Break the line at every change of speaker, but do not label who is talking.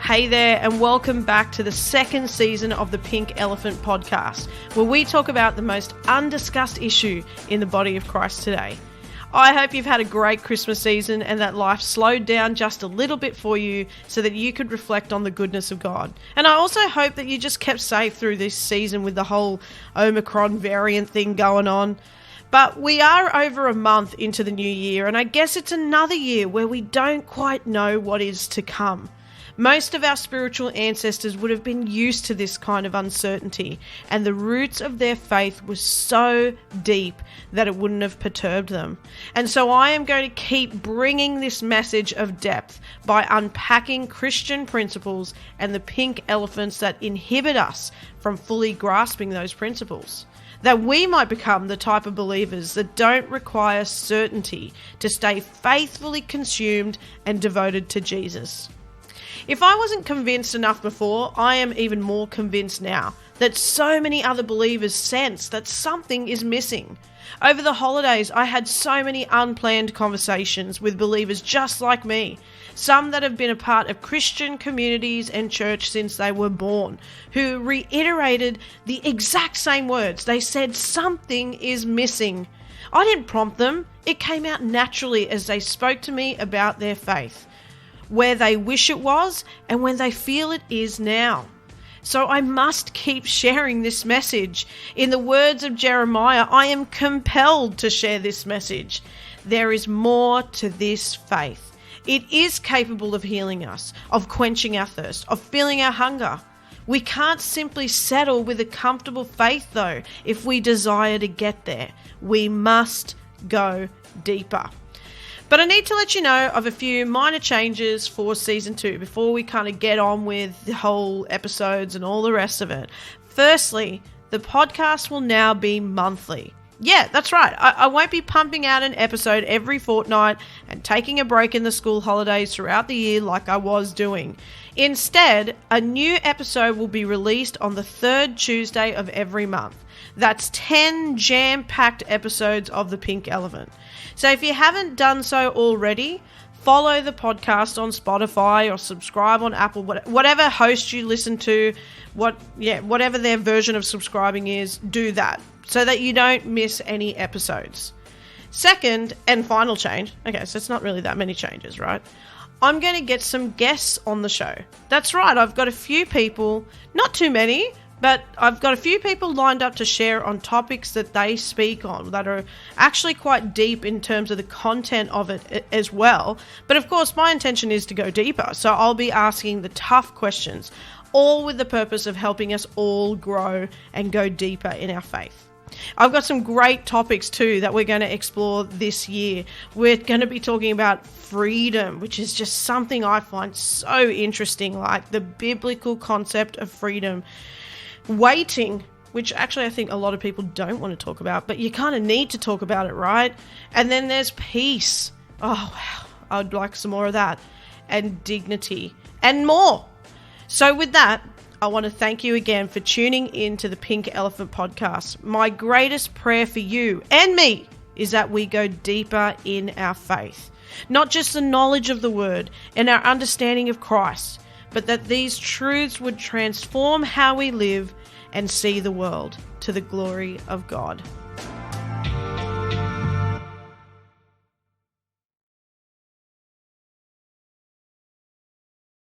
Hey there, and welcome back to the second season of the Pink Elephant podcast, where we talk about the most undiscussed issue in the body of Christ today. I hope you've had a great Christmas season and that life slowed down just a little bit for you so that you could reflect on the goodness of God. And I also hope that you just kept safe through this season with the whole Omicron variant thing going on. But we are over a month into the new year, and I guess it's another year where we don't quite know what is to come. Most of our spiritual ancestors would have been used to this kind of uncertainty, and the roots of their faith were so deep that it wouldn't have perturbed them. And so I am going to keep bringing this message of depth by unpacking Christian principles and the pink elephants that inhibit us from fully grasping those principles, that we might become the type of believers that don't require certainty to stay faithfully consumed and devoted to Jesus. If I wasn't convinced enough before, I am even more convinced now that so many other believers sense that something is missing. Over the holidays, I had so many unplanned conversations with believers just like me, some that have been a part of Christian communities and church since they were born, who reiterated the exact same words. They said something is missing. I didn't prompt them. It came out naturally as they spoke to me about their faith, where they wish it was and when they feel it is now. So I must keep sharing this message. In the words of Jeremiah, I am compelled to share this message. There is more to this faith. It is capable of healing us, of quenching our thirst, of filling our hunger. We can't simply settle with a comfortable faith though if we desire to get there. We must go deeper. But I need to let you know of a few minor changes for season 2 before we kind of get on with the whole episodes and all the rest of it. Firstly, the podcast will now be monthly. Yeah, that's right. I won't be pumping out an episode every fortnight and taking a break in the school holidays throughout the year like I was doing. Instead, a new episode will be released on the third Tuesday of every month. That's 10 jam-packed episodes of The Pink Elephant. So if you haven't done so already, follow the podcast on Spotify or subscribe on Apple, whatever host you listen to, whatever their version of subscribing is, do that so that you don't miss any episodes. Second and final change, okay, so it's not really that many changes, right? I'm going to get some guests on the show. That's right, I've got a few people, not too many, but I've got a few people lined up to share on topics that they speak on that are actually quite deep in terms of the content of it as well. But of course, my intention is to go deeper. So I'll be asking the tough questions, all with the purpose of helping us all grow and go deeper in our faith. I've got some great topics too that we're going to explore this year. We're going to be talking about freedom, which is just something I find so interesting, like the biblical concept of freedom. Waiting, which actually I think a lot of people don't want to talk about, but you kind of need to talk about it, right? And then there's peace. Oh, wow. I'd like some more of that. And dignity and more. So with that, I want to thank you again for tuning in to the Pink Elephant podcast. My greatest prayer for you and me is that we go deeper in our faith. Not just the knowledge of the word and our understanding of Christ, but that these truths would transform how we live and see the world to the glory of God.